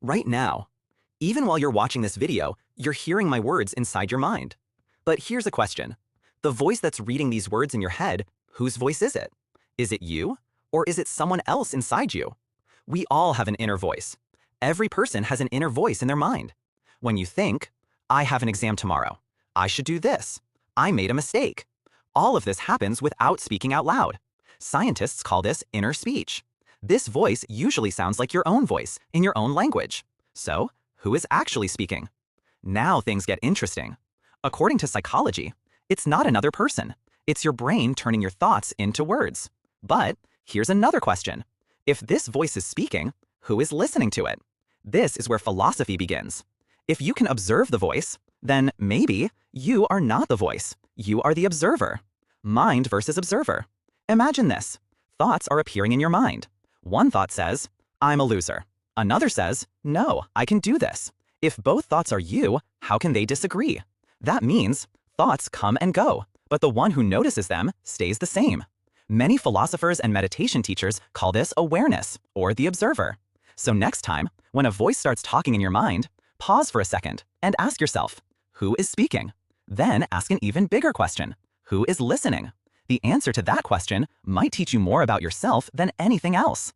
right now. Even while you're watching this video, you're hearing my words inside your mind. But here's a question. The voice that's reading these words in your head, whose voice is it? Is it you? Or is it someone else inside you? We all have an inner voice. Every person has an inner voice in their mind. When you think, I have an exam tomorrow. I should do this. I made a mistake. All of this happens without speaking out loud. Scientists call this inner speech. This voice usually sounds like your own voice in your own language. So, who is actually speaking? Now things get interesting. According to psychology, it's not another person. It's your brain turning your thoughts into words. But here's another question. If this voice is speaking, who is listening to it? This is where philosophy begins. If you can observe the voice, then maybe you are not the voice. You are the observer. Mind versus observer. Imagine this. Thoughts are appearing in your mind. One thought says, I'm a loser. Another says, no, I can do this. If both thoughts are you, how can they disagree? That means thoughts come and go, but the one who notices them stays the same. Many philosophers and meditation teachers call this awareness, or the observer. So next time, when a voice starts talking in your mind, pause for a second and ask yourself, who is speaking? Then ask an even bigger question. Who is listening? The answer to that question might teach you more about yourself than anything else.